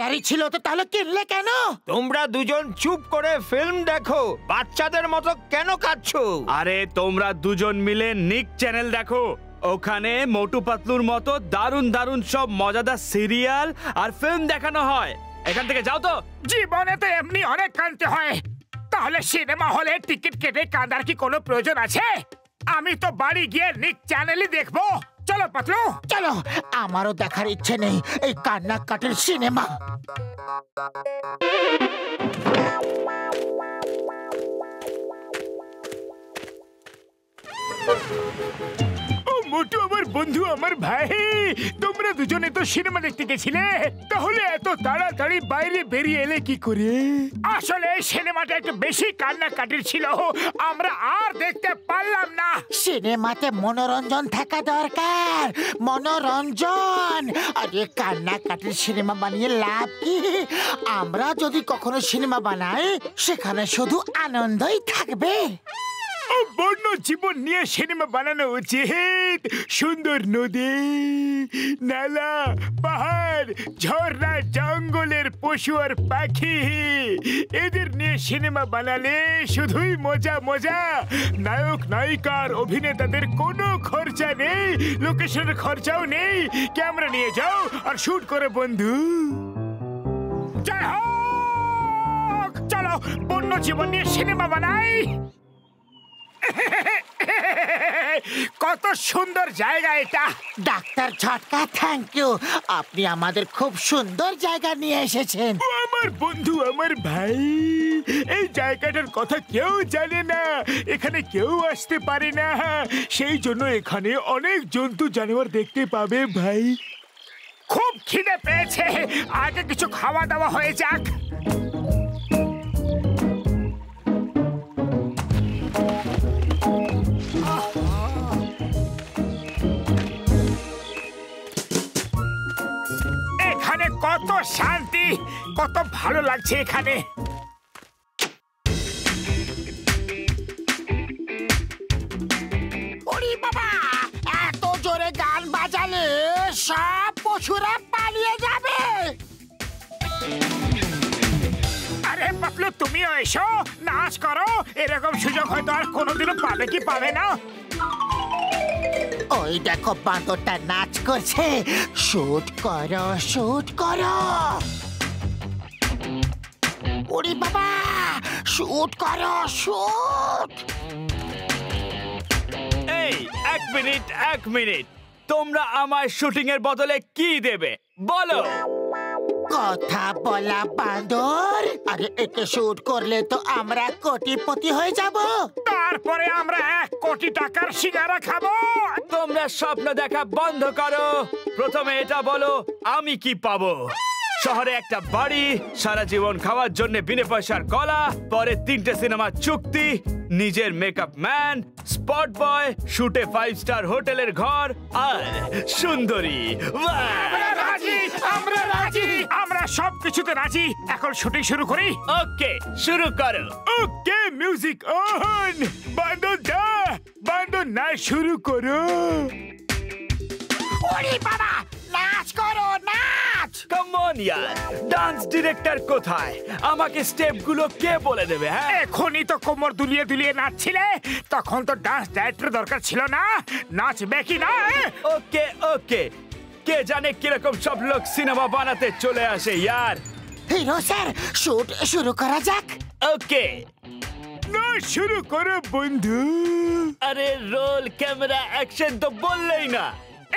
কেনারই ছিল তো তাহলে কিনলে কেন? তোমরা দুজন চুপ করে ফিল্ম দেখো, বাচ্চাদের মতো কেন কাঁদছো? আরে তোমরা দুজন মিলে নিক চ্যানেল দেখো, ওখানে মোটু পাতলুর মতো দারুণ দারুণ সব মজাদার সিরিয়াল আর ফিল্ম দেখানো হয়। এখান থেকে যাও তো। জীবনে তো এমনি অনেক কাঁদতে হয়, তাহলে সিনেমা হলে টিকিট কেটে কাঁদার কি কোনো প্রয়োজন আছে? আমি তো বাড়ি গিয়ে নিক চ্যানেলই দেখবো। চলো পাতলু, চলো, আমারও দেখার ইচ্ছে নেই এই কান্নাকাটির সিনেমা। মোটু আমার বন্ধু, আমার ভাই, তোমরা দুজনে তো সিনেমা দেখতে গেছিলে, তাহলে এত তাড়াতাড়ি বাইরে বেরিয়ে এলে কি করে? আসলে সিনেমাটা একটু বেশি কান্নাকাটির ছিল, আমরা আর দেখতে পারলাম না। সিনেমাতে মনোরঞ্জন থাকা দরকার, মনোরঞ্জন। আরে কান্নাকাটির সিনেমা বানিয়ে লাভ কি? আমরা যদি কখনো সিনেমা বানাই সেখানে শুধু আনন্দই থাকবে। বন্য জীবন নিয়ে সিনেমা বানানো উচিত। সুন্দর নদী, নালা, পাহাড়, ঝর্ণা, জঙ্গলের পশু আর পাখি, এদের নিয়ে সিনেমা বানালে শুধুই মজা মজা। নায়ক নায়িকার অভিনেতাদের কোনো খরচা নেই, লোকেশনের খরচাও নেই। ক্যামেরা নিয়ে যাও আর শুট করে বন্ধু। জয় হোক! চলো বন্য জীবন নিয়ে সিনেমা বানাই। কত সুন্দর জায়গা এটা। ডাক্তার ঝটকা, থ্যাংক ইউ, আপনি আমাদের খুব সুন্দর জায়গা নিয়ে এসেছেন। আমার বন্ধু, আমার ভাই, এই জায়গাটার কথা কেউ জানে না, এখানে কেউ আসতে পারে না, সেই জন্য এখানে অনেক জন্তু জানোয়ার দেখতে পাবে ভাই। খুব খিদে পেয়েছে, আগে কিছু খাওয়া দাওয়া হয়ে যাক। এখানে কত শান্তি, কত ভালো লাগছে এখানে। ওরে বাবা, এত জোরে গান বাজালে সব পশুরা পালিয়ে যাবে। আরে পাতলু, তুমিও এসো, নাচ করো। এরকম সুযোগ হয়তো আর কোনোদিনও পাবে কি পাবে না। ওই দেখো বাঁদরটা নাচ করছে, শুট করো, শুট করো। ওরে বাবা, শুট করো, শুট। এই এক মিনিট, তোমরা আমার শুটিং এর বদলে কি দেবে বলো? কথা বলা বাঁদর। আরে একে শুট করলে তো আমরা কোটিপতি হয়ে যাব, তারপরে আমরা 1 কোটি টাকার সিঙ্গারা খাবো। তোমরা স্বপ্ন দেখা বন্ধ করো। প্রথমে এটা বলো আমি কি পাবো? শহরে একটা বাড়ি, সারা জীবন খাওয়ার জন্য বিনা পয়সার কলা, পরে 3টে সিনেমা চুক্তি, নিজের মেকআপ ম্যান, স্পট বয়, শুটে 5 স্টার হোটেলের ঘর আর সুন্দরী। আমরা রাজি, আমরা রাজি, আমরা সবকিছুতে রাজি। এখন শুটিং শুরু করি। ওকে, শুরু করো। ওকে, মিউজিক অন। বান্দর দা, বান্দর নাচ শুরু করো। ওরে বাবা, নাচ করো, নাচ। কাম অন ইয়ার, ডান্স ডিরেক্টর কোথায়? আমাকে স্টেপগুলো কে বলে দেবে? হ্যাঁ, এখনই তো কোমর দুলিয়ে দুলিয়ে নাচছিলে, তখন তো ডান্স ডাইরেক্টর দরকার ছিল না। নাচবে কি না? ওকে ওকে, কে জানে কিরকম সব লোক সিনেমা বানাতে চলে আসে ইয়ার। হিরো স্যার, শুট শুরু করা যাক। ওকে, নাচ শুরু করো বন্ধু। আরে রোল ক্যামেরা অ্যাকশন তো বললেই না।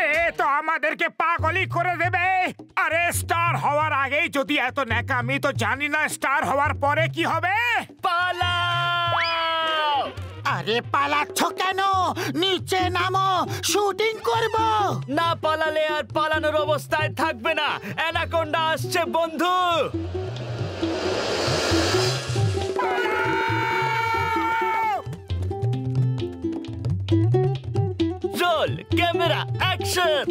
এ তো আমাদেরকে পাগলই করে দেবে। আরে স্টার হওয়ার আগেই যদি এত ন্যাকামি, তো জানি না স্টার হওয়ার পরে কি হবে। পালাও! আরে পালাচ্ছ কেন? নিচে নামো, শুটিং করব। না পালালে আর পালানোর অবস্থায় থাকবে না। অ্যানাকোন্ডা আসছে বন্ধু। Roll camera action.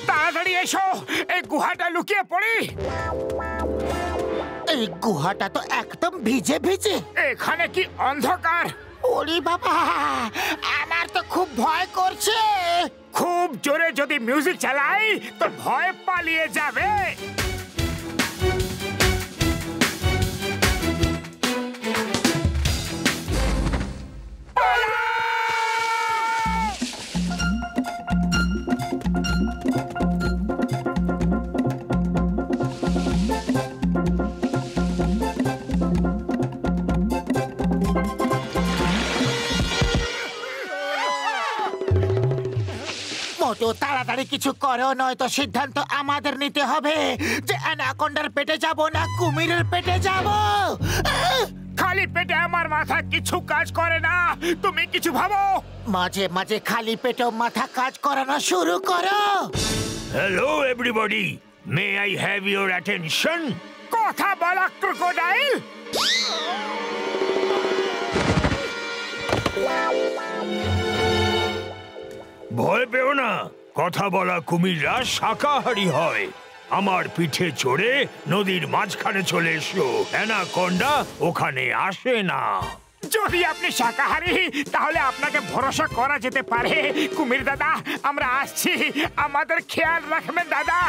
তাড়াতাড়ি এসো, এই গুহাটা লুকিয়ে পড়ি। এই গুহাটা তো একদম ভিজে ভিজে। এখানে কি অন্ধকার! ওরে বাবা, আমার তো খুব ভয় করছে। খুব জোরে যদি মিউজিক চালাই তো ভয় পালিয়ে যাবে। মোটো তাড়াতাড়ি কিছু করো, নয়তো সিদ্ধান্ত আমাদের নিতে হবে যে অ্যানাকোন্ডার পেটে যাব না কুমিরের পেটে যাব। খালি পেটে আমার মাথা কিছু কাজ করে না, তুমি কিছু ভাবো। মাঝে মাঝে খালি পেটেও মাথা কাজ করানো শুরু করো। Hello everybody, may I have your attention? কথা বলা ক্রোকোডাইল। ভয় পেও না, কথা বলা কুমিররা শাকাহারী হয়। আমার পিঠে চড়ে নদীর মাঝখানে চলে এসো, অ্যানাকোন্ডা ওখানে আসে না। যদি আপনি শাকাহারী তাহলে আপনাকে ভরসা করা যেতে পারে। কুমির দাদা, আমরা আসছি, আমাদের খেয়াল রাখবেন দাদা।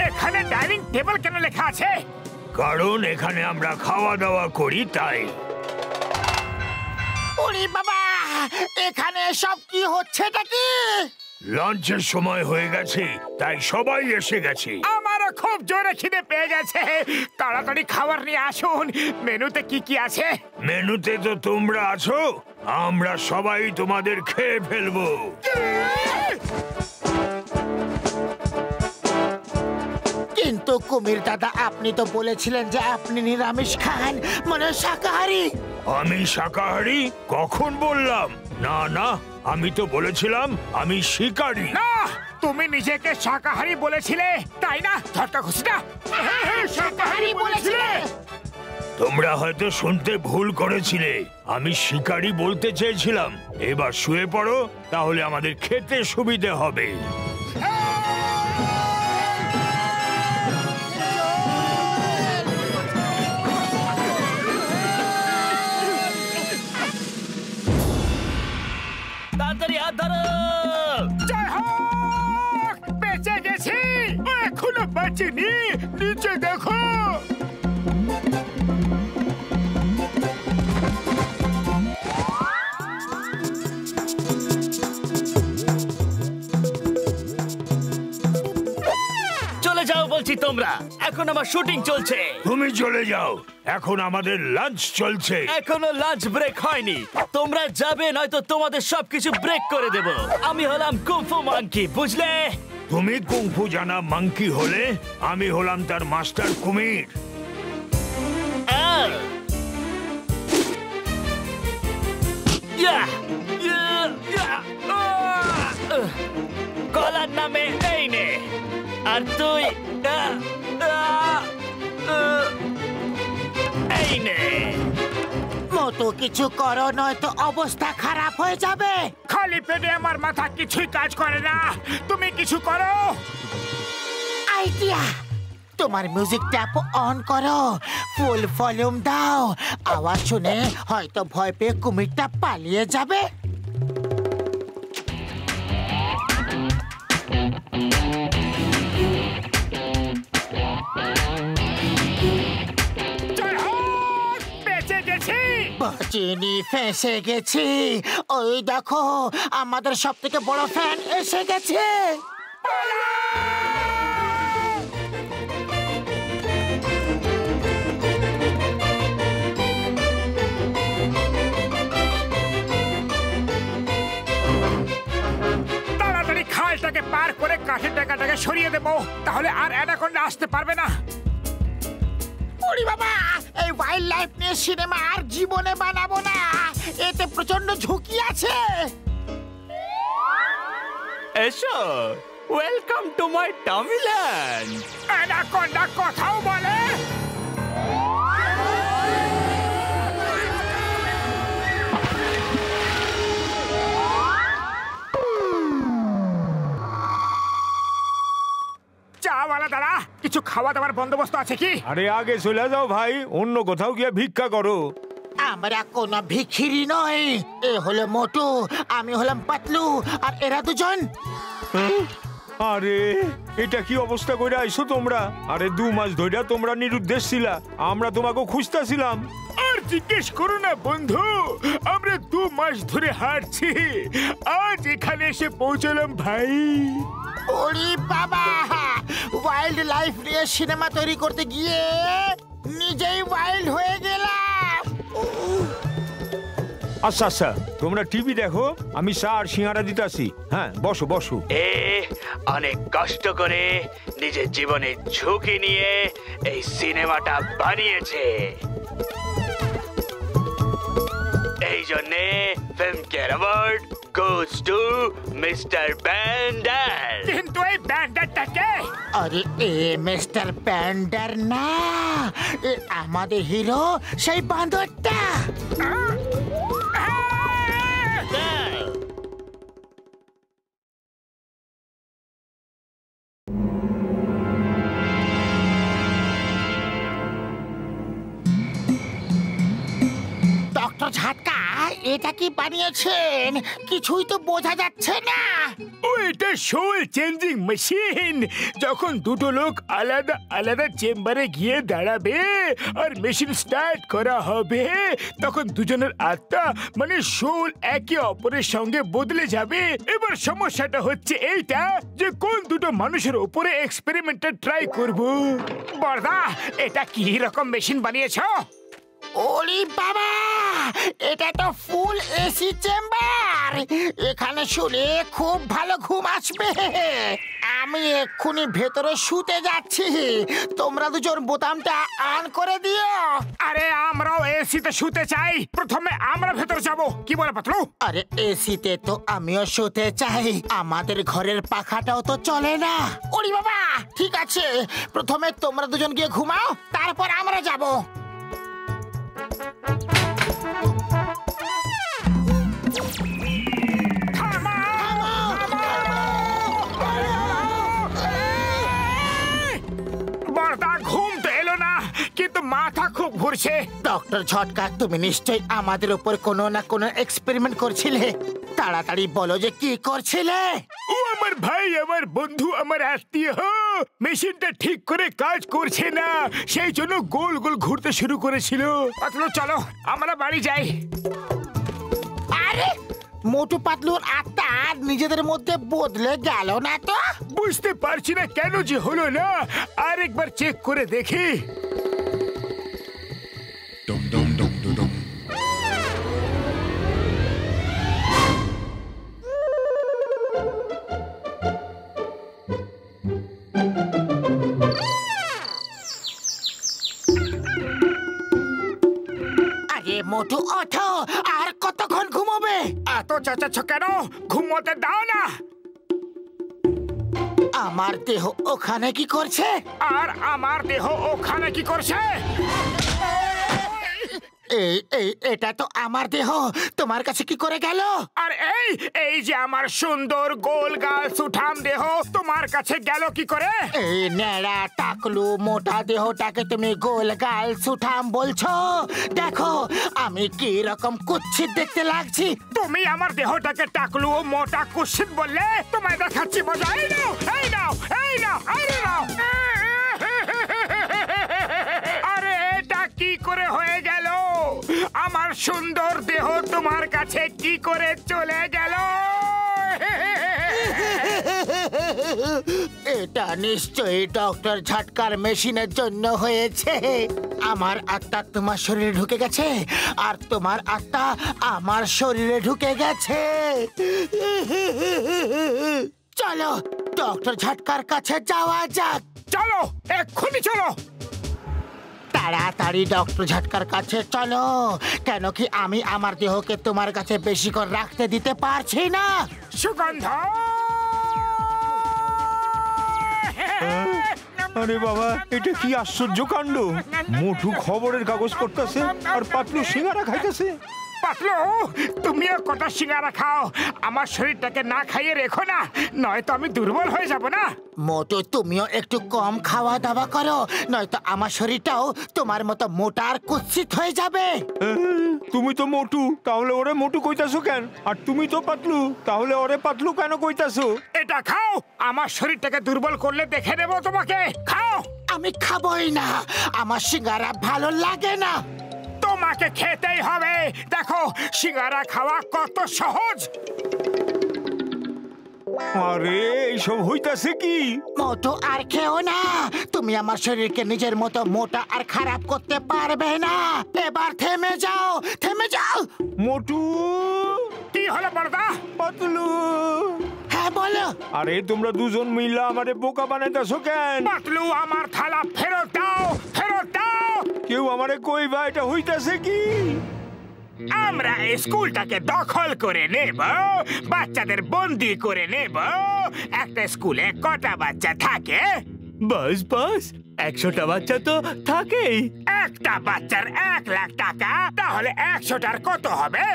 এখানে ডাইনিং টেবিল কেন লেখা আছে? কারণ এখানে আমরা খাওয়া দাওয়া করি তাই। ওরে বাবা, এখানে সব কি হচ্ছেটা কি? লাঞ্চের সময় হয়ে গেছে, তাই সবাই এসে গেছে। আমারও খুব জোরে খিদে পেয়ে গেছে, তাড়াতাড়ি খাবার নিয়ে আসুন। মেনুতে কি কি আছে? মেনুতে তো তোমরা আছো, আমরা সবাই তোমাদের খেয়ে ফেলবো। কিন্তু কুমির দাদা, আপনি তো বলেছিলেন যে আপনি নিরামিষ খান, মানে শাকাহারী। আমি শাকাহারী কখন বললাম? না না, আমি তো বলেছিলাম আমি শিকারী। না, তুমি নিজেকে শাকাহারী বলেছিলে, তাই না? ঝটকা খুশিটা শাকাহারী বলেছিলে। তোমরা হয়তো শুনতে ভুল করেছিলে, আমি শিকারী বলতে চেয়েছিলাম। এবার শুয়ে পড়ো, তাহলে আমাদের খেতে সুবিধে হবে। তাড়াতাড়ি হাত ধরো। জয় হোক, বেঁচে গেছি। এখনো বাঁচিনি, নিচে দেখো। চলে যাও বলছি তোমরা, এখন আমার শুটিং চলছে। তুমি চলে যাও, এখন আমাদের লাঞ্চ চলছে। এখনো লাঞ্চ ব্রেক হয়নি, তোমরা যাবে নয়তো তোমাদের সবকিছু ব্রেক করে দেব। আমি হলাম কুংফু মাঙ্কি, বুঝলে? তুমি কুংফু জানা মাঙ্কি হলে, আমি হলাম তার মাস্টার কুমির। আহ! ইয়া! ইয়া! ইয়া! আহ! কলার নামে এই নে, আর তুই এই নে। মোটো কিছু করো, নয়তো অবস্থা খারাপ হয়ে যাবে। খালি পেটে আমার মাথা কিছুই কাজ করে না, তুমি কিছু করো। আইডিয়া, তোমার মিউজিক ট্যাপ অন করো, ফুল ভলিউম দাও। আওয়াজ শুনে হয়তো ভয় পেয়ে কুমিরটা পালিয়ে যাবে। জয় হোক, বেঁচে গেছি। বাঁচিনি, ফেঁসে গেছি। ওই দেখো, আমাদের সব থেকে বড় ফ্যান এসে গেছে। তাড়াতাড়ি খালটাকে পার করে কাঠের টাকাটাকে সরিয়ে দেবো, তাহলে আর অ্যানাকোন্ডা আসতে পারবে না। ওরে বাবা, এই ওয়াইল্ড লাইফ নিয়ে সিনেমা আর জীবনে বানাবো না, এতে প্রচন্ড ঝুঁকি আছে। এসো, ওয়েলকাম টু মাই টামিল্যান্ড। অ্যানাকোন্ডা কথাও বলে। চাওয়ালা দাঁড়া, কিছু খাওয়া দাওয়ার বন্দোবস্ত আছে কি? আরে আগে চলে যাও ভাই, অন্য কোথাও গিয়ে ভিক্ষা করো। আমরা কোনো ভিখিরি নই। এ হলো মোটু, আমি হলাম পাতলু, আর এরা দুজন। আরে এটা কি অবস্থা করে আইছো তোমরা? আরে 2 মাস ধরে তোমরা নিরুদ্দেশ ছিলা, আমরা তোমাকে খুঁজতেছিলাম। আর জিজ্ঞেস করো না বন্ধু, আমরা 2 মাস ধরে হাঁটছি, আজ এখানে এসে পৌঁছলাম ভাই। ওরে বাবা, ওয়াইল্ড লাইফ নিয়ে সিনেমা তৈরি করতে গিয়ে নিজেই ওয়াইল্ড হয়ে গেলাম। আচ্ছা আচ্ছা, তোমরা টিভি দেখো, আমি চা আর সিঙ্গারা দিতাছি। হ্যাঁ, বসো বসো। অনেক কষ্ট করে নিজের জীবনের ঝুঁকি নিয়ে এই সিনেমাটা বানিয়েছে, এই জন্যে Filmfare award goes to mister bender. কিন্তু এই ব্যান্ডারটা কে? আরে এ মিস্টার প্যান্ডার না, এ আমাদের হিরো, সেই বাঁদরটা। ডক্টর ঝাটকা, এটা কি বানিয়েছেন? কিছুই তো বোঝা যাচ্ছে না। ও এটা সোল চেঞ্জিং মেশিন। যখন দুটো লোক আলাদা আলাদা চেম্বারে গিয়ে দাঁড়াবে আর মেশিন স্টার্ট করা হবে, তখন দুজনের আত্মা মানে সোল একে অপরের সঙ্গে বদলে যাবে। এবার সমস্যাটা হচ্ছে এইটা যে কোন দুটো মানুষের উপরে এক্সপেরিমেন্টটা ট্রাই করব। বর্দা, এটা কি রকম মেশিন বানিয়েছো? ওরে বাবা, এটা তো ফুল এসি চেম্বার। এখানে শুলে খুব ভালো ঘুম আসবে। আমি এক্ষুনি ভেতরে শুতে যাচ্ছি, তোমরা দুজন বোতামটা অন করে দিও। আরে আমরাও এসিতে শুতে চাই, প্রথমে আমরা ভেতর যাব। কি বলে পাতলু? আরে এসিতে তো আমিও শুতে চাই, আমাদের ঘরের পাখাটাও তো চলে না। ওরে বাবা, ঠিক আছে, প্রথমে তোমরা দুজন গিয়ে ঘুমাও, তারপর আমরা যাব। ঘুম তো এলো না, কিন্তু মাথা খুব ঘুরছে। ডক্টর ঝটকা, তুমি নিশ্চয়ই আমাদের উপর কোনো না কোনো এক্সপেরিমেন্ট করছিলে। তাড়াতাড়ি বলো যে কি করছিলে। ও আমার ভাই, আমার বন্ধু, আমার আত্মীয়। মেশিনটা ঠিক করে কাজ করছে না, সেই জন্য গোল গোল ঘুরতে শুরু করেছিল। পাতলু চলো আমরা বাড়ি যাই। আরে মোটু পাতলুর আত্মা নিজেদের মধ্যে বদলে গেল না তো? বুঝতে পারছি না কেন যে হলো না, আরেকবার চেক করে দেখি। আরে মোটু ওঠো, আর কতক্ষণ ঘুমোবে? এত চেঁচাচ্ছ কেন? ঘুমোতে দাও না। আমার দেহ ওখানে কি করছে? আর আমার দেহ ওখানে কি করছে? এই এই এটা তো আমার দেহ, তোমার কাছে কি করে গেল? আর এই এই যে আমার সুন্দর গোল গাল সুঠাম দেহ তোমার কাছে গেল কি করে? এই নেড়া টাকলু মোটা দেহটাকে তুমি গোল গাল সুঠাম বলছো? দেখো আমি কি রকম কুৎসিত দেখতে লাগছি। তুমি আমার দেহটাকে টাকলু ও মোটা কুৎসিত বললে? তোমায় দেখাচ্ছি মজা। এই নাও, এই নাও, এই নাও, আরে নাও। আরে এটা কি করে হয়ে গেল? আমার সুন্দর দেহ তোমার কাছে কি করে চলে গেল? এটা নিশ্চয়ই ডক্টর ঝটকার মেশিনের জন্য হয়েছে। আমার আত্মা তোমার শরীরে ঢুকে গেছে, আর তোমার আত্মা আমার শরীরে ঢুকে গেছে। চলো ডক্টর ঝটকার কাছে যাওয়া যাক। চলো, এক্ষুনি চলো। তাড়াতাড়ি ডক্টর ঝটকার কাছে চলো, কেন কি আমি আমার দেহকে তোমার কাছে বেশি করে রাখতে দিতে পারছি না। সুগন্ধ, আরে বাবা, এটা কি আশ্চর্য কাণ্ড! মোটু খবরের কাগজ পড়তেছে আর পাতলু সিঙ্গারা খাইতেছে। পাতলু, তুমিও কটা সিঙ্গারা খাও, আমার শরীরটাকে না খাইয়ে রেখো না, নয়তো আমি দুর্বল হয়ে যাব না। মোটু তুমিও একটু কম খাওয়া দাওয়া করো, নয়তো আমার শরীরটাও তোমার মতো মোটা আর কুৎসিত হয়ে যাবে। তুমি তো মোটু, তাহলে ওরে মোটু কইতাছো কেন? আর তুমি তো পাতলু, তাহলে ওরে পাতলু কেন কইতাছো? এটা খাও, আমার শরীরটাকে দুর্বল করলে দেখে নেবো তোমাকে। খাও। আমি খাবই না, আমার সিঙ্গারা ভালো লাগে না। তোমাকে খেতেই হবে। দেখো সিঙ্গারা খাওয়া কত সহজ। আরে এইসব হইতাছে কি? মোটু আর খেও না, তুমি আমার শরীরকে নিজের মতো মোটা আর খারাপ করতে পারবে না। এবার থেমে যাও, থেমে যাও। মোটু, কি হলো বড়দা? পাতলু। হ্যাঁ বলো। আরে তোমরা দুজন মিলা আমারে বোকা বানাইতাছো কেন? পাতলু, আমার থালা ফেরত দাও, ফেরত দাও। কেউ আমারে কইবা এটা হইতাছে কি? আমরা স্কুলটাকে দখল করে নেব, বাচ্চাদের বন্দি করে নেব। একটা স্কুলে কটা বাচ্চা থাকে? বাস বাস, 100টা বাচ্চা তো থাকেই। একটা বাচ্চার 1 লাখ টাকা, তাহলে 100টার কত হবে?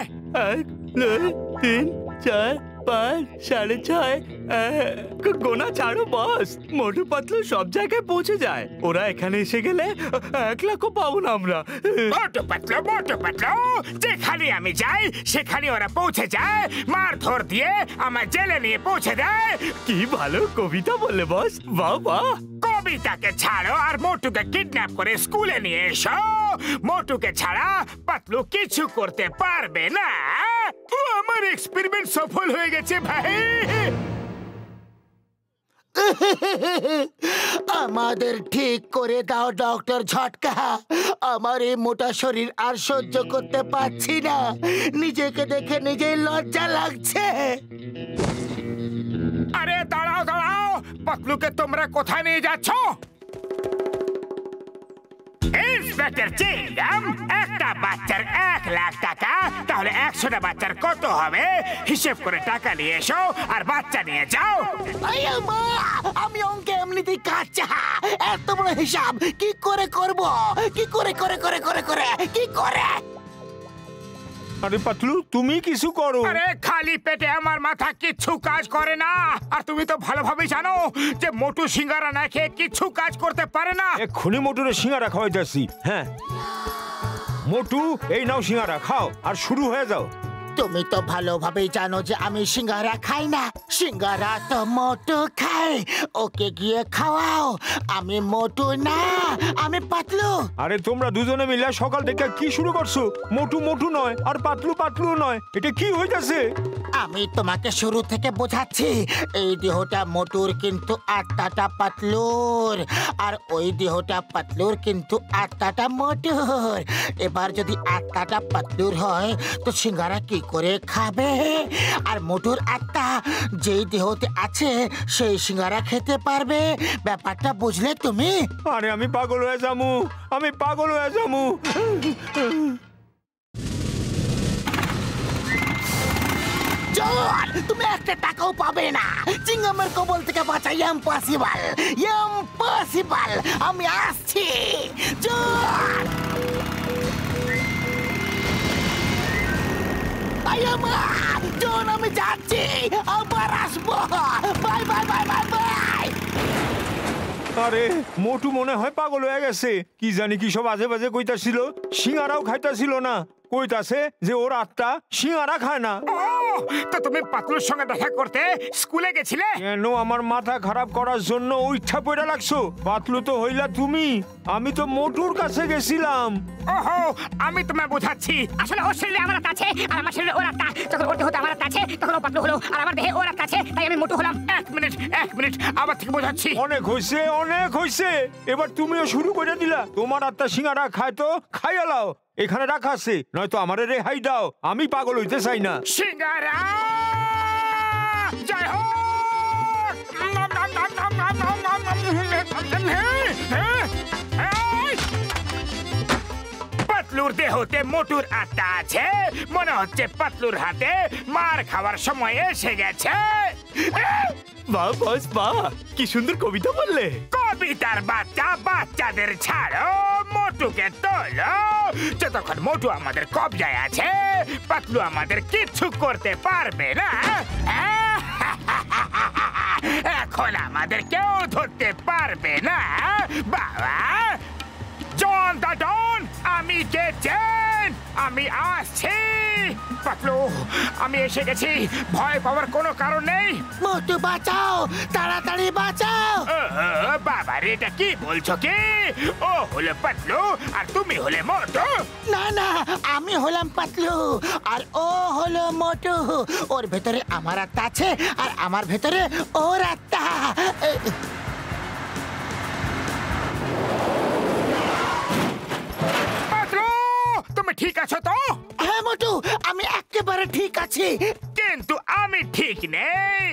1, 2, 3, 4, 5, 6.5 গোনা ছাড়ো বস, মোটু পাতলু সব জায়গায় পৌঁছে যায়। ওরা এখানে এসে গেলে 1 লাখও পাবো না আমরা। মোটু পাতলু, যেখানে আমি যাই সেখানে ওরা পৌঁছে যায়, মারধর দিয়ে আমার জেলে নিয়ে পৌঁছে দেয়। কি ভালো কবিতা বললে বস, বাহ বাহ। কবিতাকে ছাড়ো আর মোটুকে কিডন্যাপ করে স্কুলে নিয়ে এসো। মোটুকে ছাড়া পাতলু কিছু করতে পারবে না। আমার এক্সপেরিমেন্ট সফল হয়ে গেছে ভাই। আমাদের ঠিক করে দাও ডক্টর ঝটকা, আমার এই মোটা শরীর আর সহ্য করতে পারছি না, নিজেকে দেখে নিজেই লজ্জা লাগছে। আরে দাঁড়াও দাঁড়াও, পাতলুকে তোমরা কোথায় নিয়ে যাচ্ছ? ইন্সপেক্টর চিংগাম, একটা বাচ্চার 1 লাখ টাকা, তাহলে 100টা বাচ্চার কত হবে? হিসেব করে টাকা নিয়ে এসো আর বাচ্চা নিয়ে যাও। আমি অঙ্কে এমনিতেই কাঁচা, এত বড় হিসাব কি করে করব? কি করে করে করে করে করে কি করে? আরে পাতলু, তুমি কিছু করো। আরে খালি পেটে আমার মাথা কিচ্ছু কাজ করে না। আর তুমি তো ভালোভাবে জানো যে মোটু সিঙ্গারা না খেয়ে কিচ্ছু কাজ করতে পারে না। এক্ষুনি মোটুরে সিঙ্গারা খাওয়াইতাছি। হ্যাঁ মোটু, এই নাও সিঙ্গারা, খাও আর শুরু হয়ে যাও। তুমি তো ভালোভাবেই জানো যে আমি সিঙ্গারা খাই না, সিঙ্গারা তো মোটু খাই। ওকে গিয়ে খাওয়াও, আমি মোটু না, আমি পাতলু। আরে তোমরা দুজনে মিলে সকাল থেকে কি শুরু করছো? মোটু মোটু নয় আর পাতলু পাতলু নয়, এটা কি হইতাছে? আমি তোমাকে শুরু থেকে বোঝাচ্ছি, এই দেহটা মোটুর কিন্তু আত্মাটা পাতলুর, আর ওই দেহটা পাতলুর কিন্তু আত্মাটা মোটুর। এবার যদি আত্মাটা পাতলুর হয় তো সিঙ্গারা কি করে খাবে? আর মোটুর আত্মা যেই দেহতে আছে সেই সিঙ্গারা খেতে পারবে। ব্যাপারটা বুঝলে তুমি? আরে আমি পাগল হয়ে যামু, আমি পাগল হয়ে যামু। জল, তুমি একটা টাকাও পাবে না। চিংগামের কবল থেকে বাঁচা ইম্পসিবল, ইম্পসিবল। আমি আসছি। জল, জন, আমি যাচ্ছি, আবার আসবো। Bye bye bye bye bye. আরে মোটু মনে হয় পাগল হয়ে গেছে, কি জানি কি সব আজে বাজে কইতাছিল। সিঙ্গারাও খাইতাছিল না, কইতাছে যে ওর আত্মা সিঙ্গারা খায় না। তো তুমি পাতলুর সঙ্গে দেখা করতে স্কুলে গেছিলে কেন? আমার মাথা খারাপ করার জন্য ইচ্ছা পড়ে লাগছো? পাতলু তো হইলা তুমি, আমি তো মোটুর কাছে গেছিলাম। ওহো, আমি তোমায় বোঝাচ্ছি। আসলে ওর শরীরে আমার আত্মা আছে আর আমার শরীরে ওর আত্মা। যখন ওর দেহতে আমার আত্মা আছে তখন ও পাতলু হলো, আর আমার দেহে ওর আত্মা আছে তাই আমি মোটু হলাম। এক মিনিট, আবার থেকে বোঝাচ্ছি। অনেক হইছে, অনেক হইছে, এবার তুমিও শুরু করে দিলা। তোমার আত্মা সিঙ্গারা খায় তো খাইয়া লাও, এখানে রাখা আছে, নয়তো আমারে রেহাই দাও, আমি পাগল হইতে চাই না। সিঙ্গারা জয় হোক। পাতলুর দেহতে মোটুর আত্মা আছে, মনে হচ্ছে পাতলুর হাতে মার খাওয়ার সময় এসে গেছে। বাহ বস বাহ, কি সুন্দর কবিতা বললে। কবিতার বাচ্চা, বাচ্চাদের ছাড়ো, মোটুকে তোলো। যতক্ষণ মোটু আমাদের কবজায় আছে পাতলু আমাদের কিচ্ছু করতে পারবে না। এখন আমাদের কেউ ধরতে পারবে না বাবা। জন দা ডন, আমি কে চেন, আমি আসছি। পাতলু, আমি এসে গেছি, ভয় পাওয়ার কোনো কারণ নেই। মোটু বাঁচাও, তাড়াতাড়ি বাঁচাও। বাবা রে, এটা কি বলছো কি? ও হলো পাতলু আর তুমি হলে মোটু? না না, আমি হলাম পাতলু আর ও হলো মোটু। ওর ভেতরে আমার আত্মা আছে আর আমার ভেতরে ওর আত্মা। তুমি ঠিক আছো তো? হ্যাঁ মোটু, আমি একেবারে ঠিক আছি। কিন্তু আমি ঠিক নেই।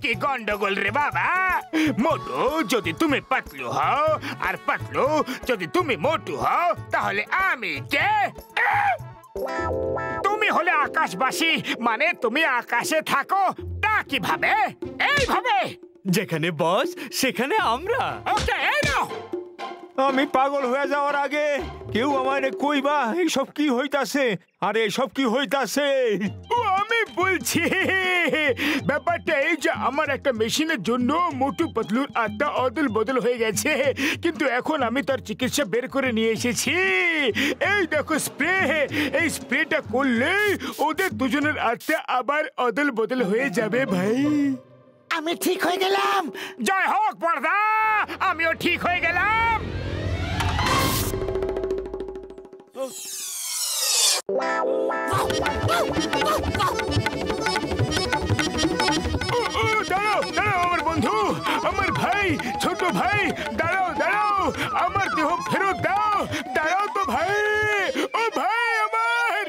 কি গন্ডগোল রে বাবা। মোটু যদি তুমি পাতলু হও আর পাতলু যদি তুমি মোটু হও তাহলে আমি কে? তুমি হলে আকাশবাসী, মানে তুমি আকাশে থাকো। তা কিভাবে? এইভাবে। যেখানে বস সেখানে আমরা। ওকে, এই নাও। আমি পাগল হয়ে যাওয়ার আগে কেউ আমারে কইবা এইসব কি হইতাছে? আরে এসব কি হইতাছে? ও আমি বলছি, ব্যাপারটা এই যে আমার একটা মেশিনের জন্য মোটু পাতলুর আত্মা অদল বদল হয়ে গেছে, কিন্তু এখন আমি তার চিকিৎসা বের করে নিয়ে এসেছি। এই দেখো স্প্রে, এই স্প্রেটা করলে ওদের দুজনের আত্মা আবার অদল বদল হয়ে যাবে ভাই। আমি ঠিক হয়ে গেলাম। জয় হোক বড়দা, আমিও ঠিক হয়ে গেলাম। দাঁড়াও দাঁড়াও আমার বন্ধু, আমার ভাই, ছোট ভাই, দাঁড়াও দাঁড়াও, আমার দেহ ফেরত দাও। দাঁড়াও তো ভাই, ও ভাই আমার।